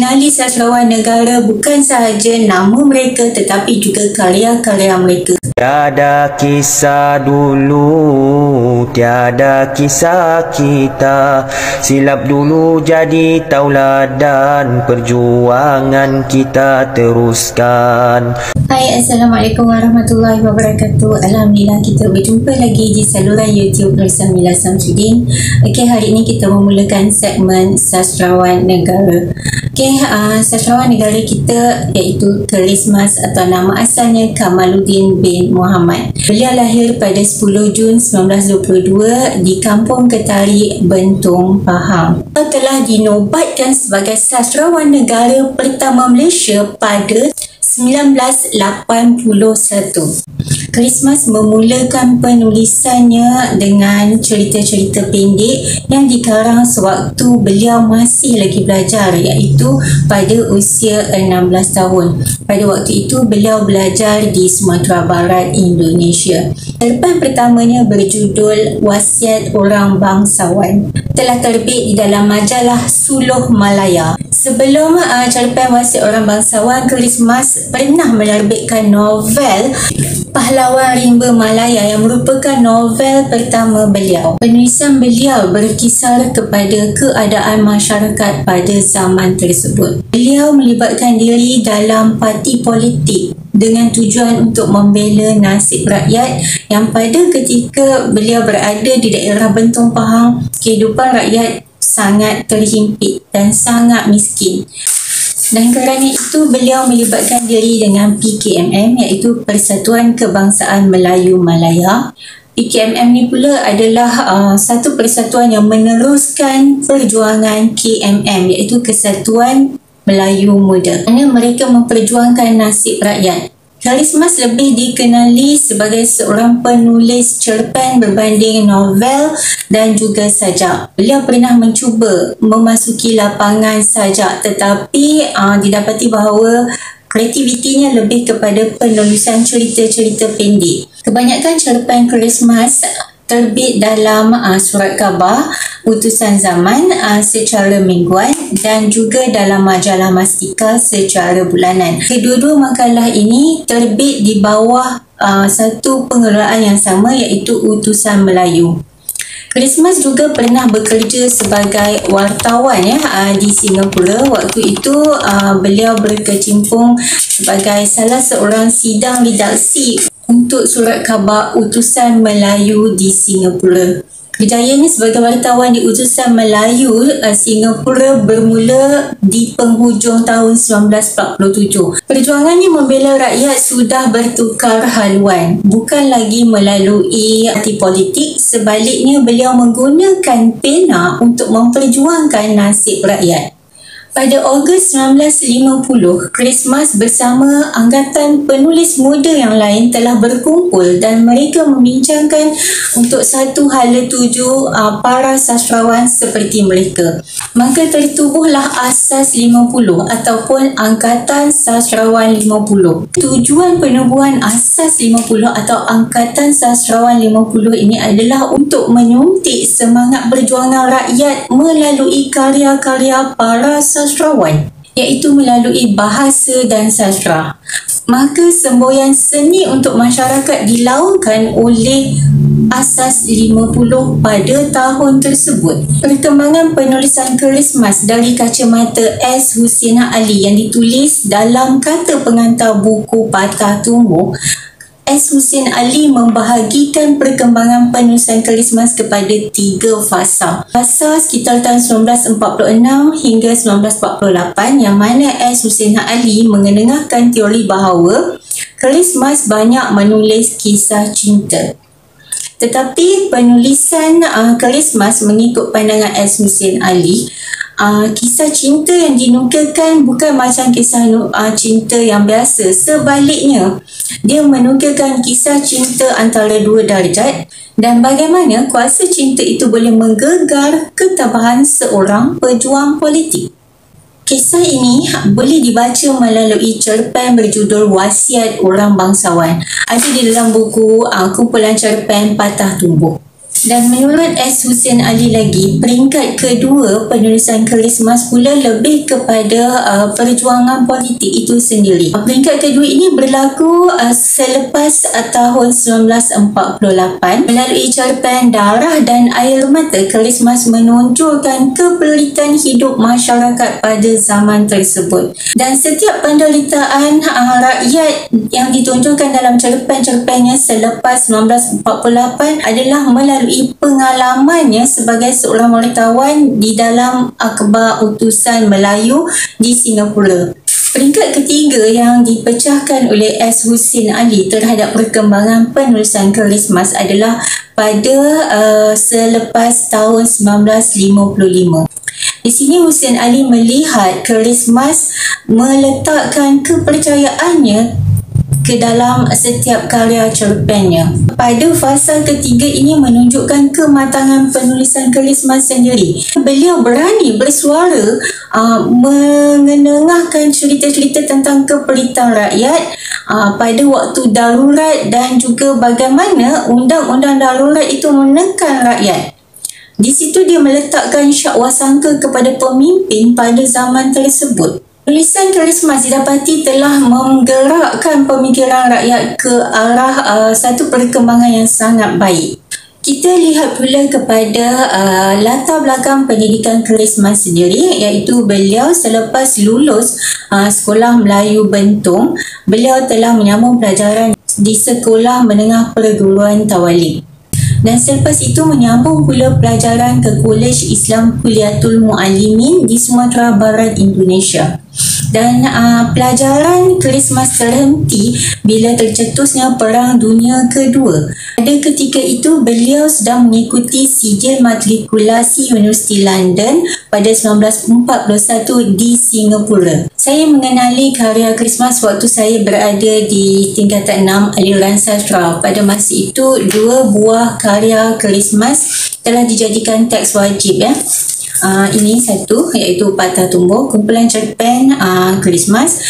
Kenali sastrawan negara bukan sahaja nama mereka tetapi juga karya-karya mereka. Tiada kisah dulu, tiada kisah kita. Silap dulu jadi tauladan, perjuangan kita teruskan. Hai, Assalamualaikum warahmatullahi wabarakatuh. Alhamdulillah kita berjumpa lagi di saluran YouTube bersama Mila Samsudin. Okey, hari ini kita memulakan segmen Sastrawan Negara. Okey, sastrawan negara kita iaitu Christmas atau nama asalnya Kamaluddin bin Muhammad. Beliau lahir pada 10 Jun 1922 di Kampung Ketari, Bentong, Pahang. Beliau telah dinobatkan sebagai sastrawan negara pertama Malaysia pada 1981. Christmas memulakan penulisannya dengan cerita-cerita pendek yang dikarang sewaktu beliau masih lagi belajar, iaitu pada usia 16 tahun. Pada waktu itu beliau belajar di Sumatera Barat, Indonesia. Cerpen pertamanya berjudul Wasiat Orang Bangsawan, telah terbit di dalam majalah Suluh Malaya. Sebelum cerpen Wasiat Orang Bangsawan, Christmas pernah menerbitkan novel Pahlawan Rimba Malaya yang merupakan novel pertama beliau. Penulisan beliau berkisar kepada keadaan masyarakat pada zaman tersebut. Beliau melibatkan diri dalam parti politik dengan tujuan untuk membela nasib rakyat yang pada ketika beliau berada di daerah Bentong, Pahang, kehidupan rakyat sangat terhimpit dan sangat miskin. Dan kerana itu beliau melibatkan diri dengan PKMM, iaitu Persatuan Kebangsaan Melayu Malaya. PKMM ni pula adalah satu persatuan yang meneruskan perjuangan KMM, iaitu Kesatuan Melayu Muda. Kerana mereka memperjuangkan nasib rakyat. Christmas lebih dikenali sebagai seorang penulis cerpen berbanding novel dan juga sajak. Beliau pernah mencuba memasuki lapangan sajak, tetapi didapati bahawa kreativitinya lebih kepada penulisan cerita-cerita pendek. Kebanyakan cerpen Christmas terbit dalam surat khabar Utusan Zaman secara mingguan dan juga dalam majalah Mastika secara bulanan. Kedua-dua makalah ini terbit di bawah satu pengelolaan yang sama, iaitu Utusan Melayu. Christmas juga pernah bekerja sebagai wartawan di Singapura. Waktu itu beliau berkecimpung sebagai salah seorang sidang redaksi untuk surat khabar Utusan Melayu di Singapura. Kerjayanya sebagai wartawan di Utusan Melayu Singapura bermula di penghujung tahun 1947. Perjuangannya membela rakyat sudah bertukar haluan, bukan lagi melalui parti politik. Sebaliknya, beliau menggunakan pena untuk memperjuangkan nasib rakyat. Pada Ogos 1950, Christmas bersama angkatan penulis muda yang lain telah berkumpul dan mereka membincangkan untuk satu hala tuju para sastrawan seperti mereka. Maka tertubuhlah Asas 50 ataupun Angkatan Sastrawan 50. Tujuan penubuhan Asas 50 atau Angkatan Sastrawan 50 ini adalah untuk menyuntik semangat perjuangan rakyat melalui karya-karya para sastrawan, iaitu melalui bahasa dan sastra. Maka semboyan seni untuk masyarakat dilaungkan oleh Asas 50 pada tahun tersebut. Perkembangan penulisan Christmas dari kacamata S. Hussein Ali yang ditulis dalam kata pengantar buku Patah Tumbuh, S. Hussein Ali membahagikan perkembangan penulisan Christmas kepada 3 fasa. Fasa sekitar tahun 1946 hingga 1948, yang mana S. Hussein Ali mengenengahkan teori bahawa Christmas banyak menulis kisah cinta. Tetapi penulisan Christmas mengikut pandangan S. Hussein Ali, kisah cinta yang dinukilkan bukan macam kisah cinta yang biasa. Sebaliknya, dia menukilkan kisah cinta antara dua darjat dan bagaimana kuasa cinta itu boleh menggegar ketabahan seorang pejuang politik. Kisah ini boleh dibaca melalui cerpen berjudul Wasiat Orang Bangsawan. Ada di dalam buku kumpulan cerpen Patah Tumbuh. Dan menurut S. Hussein Ali lagi, peringkat kedua penulisan keris emas pula lebih kepada perjuangan politik itu sendiri. Peringkat kedua ini berlaku selepas tahun 1948. Melalui cerpen Darah dan Air Mata, keris emas menonjolkan kepelitan hidup masyarakat pada zaman tersebut. Dan setiap penderitaan rakyat yang ditonjolkan dalam cerpen-cerpennya selepas 1948 adalah melalui pengalamannya sebagai seorang wartawan di dalam Akhbar Utusan Melayu di Singapura. Peringkat ketiga yang dipecahkan oleh S. Hussein Ali terhadap perkembangan penulisan keris emas adalah pada selepas tahun 1955. Di sini Hussein Ali melihat keris emas meletakkan kepercayaannya ke dalam setiap karya cerpennya. Pada fasa ketiga ini menunjukkan kematangan penulisan keris emas sendiri. Beliau berani bersuara mengenengahkan cerita-cerita tentang kepelitan rakyat pada waktu darurat dan juga bagaimana undang-undang darurat itu menekan rakyat. Di situ dia meletakkan syakwasangka kepada pemimpin pada zaman tersebut. Tulisan keris emas didapati telah menggerakkan pemikiran rakyat ke arah satu perkembangan yang sangat baik. Kita lihat pula kepada latar belakang pendidikan keris emas sendiri, iaitu beliau selepas lulus Sekolah Melayu Bentong, beliau telah menyambung pelajaran di Sekolah Menengah Perguruan Tawalik. Dan selepas itu menyambung pula pelajaran ke Kolej Islam Kuliatul Muallimin di Sumatera Barat, Indonesia. Dan pelajaran keris emas terhenti bila tercetusnya Perang Dunia Kedua. Pada ketika itu beliau sedang mengikuti sijil matrikulasi Universiti London pada 1941 di Singapura. Saya mengenali karya keris emas waktu saya berada di tingkatan 6 aliran sastra. Pada masa itu 2 buah karya keris emas telah dijadikan teks wajib ya. Ini satu, iaitu Patah Tumbuh, kumpulan cerpen keris emas,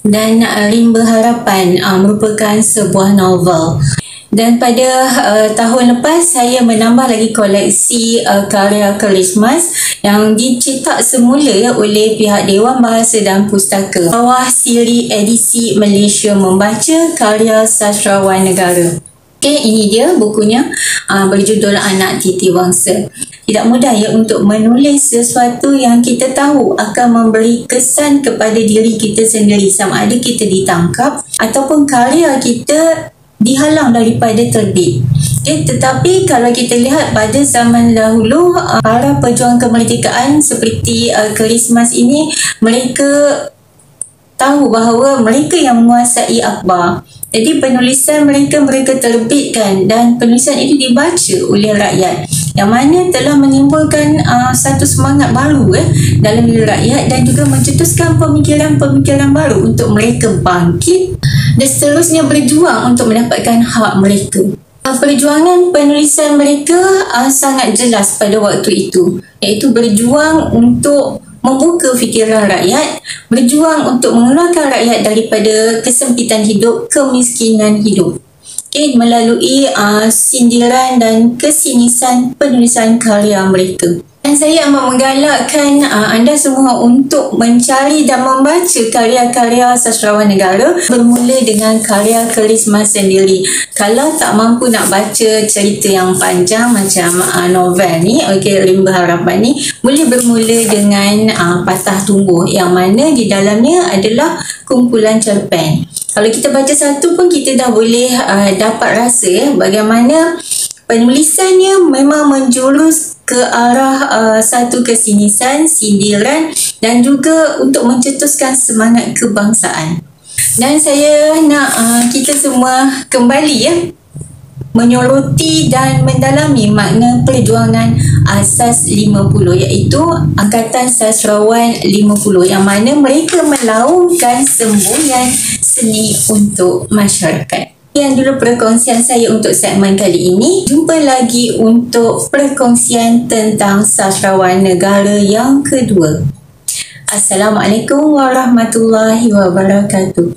dan Rimba Harapan merupakan sebuah novel. Dan pada tahun lepas saya menambah lagi koleksi karya keris emas yang dicetak semula oleh pihak Dewan Bahasa dan Pustaka bawah siri edisi Malaysia Membaca karya sastrawan negara. Okey, ini dia bukunya, berjudul Anak Titi Wangsa. Tidak mudah ya untuk menulis sesuatu yang kita tahu akan memberi kesan kepada diri kita sendiri, sama ada kita ditangkap ataupun karya kita dihalang daripada terbit. Okay, tetapi kalau kita lihat pada zaman dahulu, para pejuang kemerdekaan seperti keris emas ini, mereka tahu bahawa mereka yang menguasai akhbar. Jadi penulisan mereka terbitkan dan penulisan itu dibaca oleh rakyat, yang mana telah menimbulkan satu semangat baru dalam diri rakyat dan juga mencetuskan pemikiran-pemikiran baru untuk mereka bangkit dan seterusnya berjuang untuk mendapatkan hak mereka. Perjuangan penulisan mereka sangat jelas pada waktu itu, iaitu berjuang untuk membuka fikiran rakyat, berjuang untuk mengeluarkan rakyat daripada kesempitan hidup, kemiskinan hidup. Okay, melalui sindiran dan kesinisan penulisan karya mereka. Dan saya amat menggalakkan anda semua untuk mencari dan membaca karya-karya sastrawan negara, bermula dengan karya keris emas sendiri. Kalau tak mampu nak baca cerita yang panjang macam novel ni, Rimba Harapan ni, boleh bermula dengan Patah Tumbuh, yang mana di dalamnya adalah kumpulan cerpen. Kalau kita baca satu pun kita dah boleh dapat rasa bagaimana penulisannya memang menjurus ke arah satu kesinisan, sindiran dan juga untuk mencetuskan semangat kebangsaan. Dan saya nak kita semua kembali menyoroti dan mendalami makna perjuangan Asas 50, iaitu Angkatan Sastrawan 50, yang mana mereka melaungkan semboyan seni untuk masyarakat. Sekian dulu perkongsian saya untuk segmen kali ini. Jumpa lagi untuk perkongsian tentang sastrawan negara yang kedua. Assalamualaikum warahmatullahi wabarakatuh.